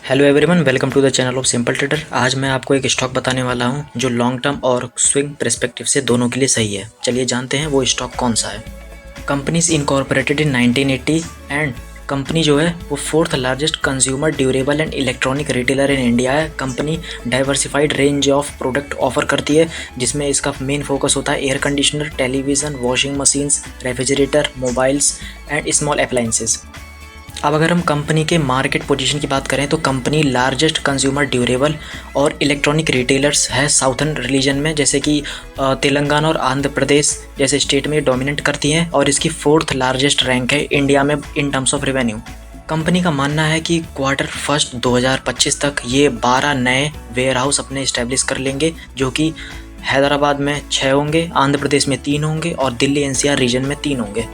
Hello everyone, welcome to the channel of simple trader. आज मैं आपको एक स्टॉक बताने वाला हूं जो लॉन्ग टर्म और स्विंग पर्सपेक्टिव से दोनों के लिए सही है। चलिए जानते हैं वो स्टॉक कौन सा है। Companies incorporated in 1980 and company जो है वो fourth largest consumer durable and electronic retailer in India है। Company diversified range of product offer करती है जिसमें इसका मेन फोकस होता है air conditioner, television, washing machines, refrigerator, mobiles and small appliances. अब अगर हम कंपनी के मार्केट पोजीशन की बात करें तो कंपनी लार्जेस्ट कंज्यूमर ड्यूरेबल और इलेक्ट्रॉनिक रिटेलर्स है साउथर्न रीजन में, जैसे कि तेलंगाना और आंध्र प्रदेश जैसे स्टेट में डोमिनेट करती हैं और इसकी फोर्थ लार्जेस्ट रैंक है इंडिया में in terms of revenue. Company का मानना है कि क्वार्टर फर्स्ट 2025 तक ये 12 नए वेयर हाउस अपने इस्टेब्लिश कर लेंगे, जो कि हैदराबाद में 6 होंगे, आंध्र प्रदेश में 3 होंगे और दिल्ली एनसीआर रीजन में 3 होंगे।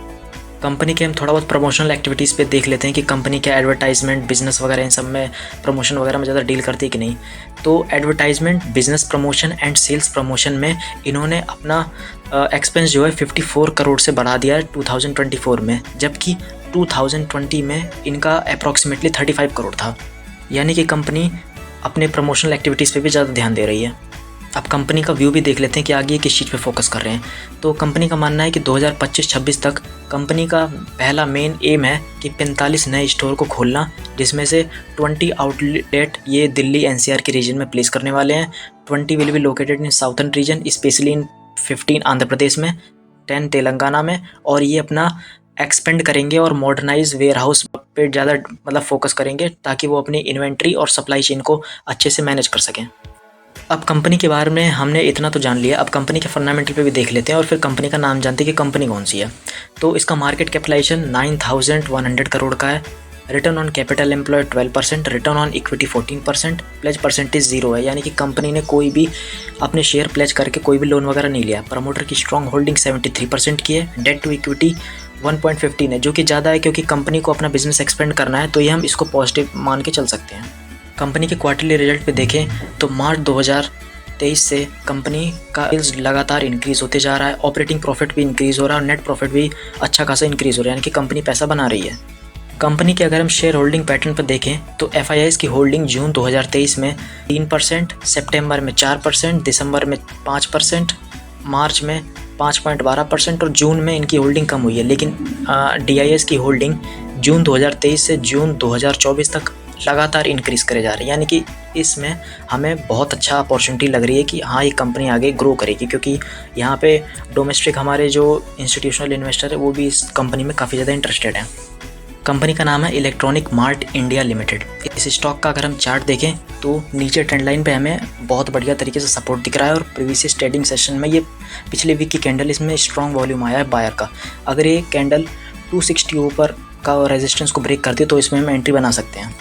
कंपनी के हम थोड़ा बहुत प्रमोशनल एक्टिविटीज़ पे देख लेते हैं कि कंपनी के एडवर्टाइजमेंट, बिजनेस वगैरह इन सब में प्रमोशन वगैरह में ज़्यादा डील करती है कि नहीं। तो advertisement, business promotion and sales promotion में इन्होंने अपना एक्सपेंस जो है 54 करोड़ से बढ़ा दिया है 2024 में, जबकि 2020 में इनका अप्रॉक्सीमेटली 35 करोड़ था। यानी कि कंपनी अपने प्रमोशनल एक्टिविटीज़ पे भी ज़्यादा ध्यान दे रही है। अब कंपनी का व्यू भी देख लेते हैं कि आगे किस चीज़ पे फोकस कर रहे हैं। तो कंपनी का मानना है कि 2025-26 तक कंपनी का पहला मेन एम है कि 45 नए स्टोर को खोलना, जिसमें से 20 आउटलेट ये दिल्ली एनसीआर के रीजन में प्लेस करने वाले हैं। 20 will be located in southern region, specially in 15 Andhra Pradesh में, 10 तेलंगाना में, और ये अपना एक्सपेंड करेंगे और मॉडर्नाइज वेयर हाउस पे ज़्यादा फोकस करेंगे ताकि वो अपनी इन्वेंट्री और सप्लाई चेन को अच्छे से मैनेज कर सकें। अब कंपनी के बारे में हमने इतना तो जान लिया, अब कंपनी के फंडामेंटल पे भी देख लेते हैं और फिर कंपनी का नाम जानते हैं कि कंपनी कौन सी है। तो इसका मार्केट कैपिटलाइजेशन 9100 करोड़ का है। Return on capital employed 12%, return on equity 14%, pledge percentage 0 है, यानी कि कंपनी ने कोई भी अपने शेयर प्लेज करके कोई भी लोन वगैरह नहीं लिया। प्रमोटर की स्ट्रॉन्ग होल्डिंग 73% की है। डेट टू इक्विटी 1.15 है, जो कि ज़्यादा है क्योंकि कंपनी को अपना बिजनेस एक्सपेंड करना है, तो ये हम इसको पॉजिटिव मान के चल सकते हैं। कंपनी के क्वार्टरली रिजल्ट पे देखें तो मार्च 2023 से कंपनी का सेल्स लगातार इंक्रीज़ होते जा रहा है, ऑपरेटिंग प्रॉफिट भी इंक्रीज़ हो रहा है और नेट प्रॉफिट भी अच्छा खासा इंक्रीज़ हो रहा है, यानी कि कंपनी पैसा बना रही है। कंपनी के अगर हम शेयर होल्डिंग पैटर्न पर देखें तो एफआईआईज़ की होल्डिंग जून 2023 में 3%, सितंबर में 4%, दिसंबर में 5%, मार्च में 5.12% और जून में इनकी होल्डिंग कम हुई है। लेकिन डीआईएस की होल्डिंग जून 2023 से जून 2024 तक लगातार इंक्रीज़ करे जा रही है, यानी कि इसमें हमें बहुत अच्छा अपॉर्चुनिटी लग रही है कि हाँ, ये कंपनी आगे ग्रो करेगी, क्योंकि यहाँ पे डोमेस्टिक हमारे जो इंस्टीट्यूशनल इन्वेस्टर है वो भी इस कंपनी में काफ़ी ज़्यादा इंटरेस्टेड हैं। कंपनी का नाम है इलेक्ट्रॉनिक मार्ट इंडिया लिमिटेड। इस स्टॉक का अगर हम चार्ट देखें तो नीचे ट्रेंड लाइन पे हमें बहुत बढ़िया तरीके से सपोर्ट दिख रहा है और प्रीवियस ट्रेडिंग सेशन में ये पिछले वीक की कैंडल, इसमें स्ट्रॉन्ग वॉल्यूम आया है बायर का। अगर ये कैंडल 260 ऊपर का रेजिस्टेंस को ब्रेक करती है तो इसमें हम एंट्री बना सकते हैं।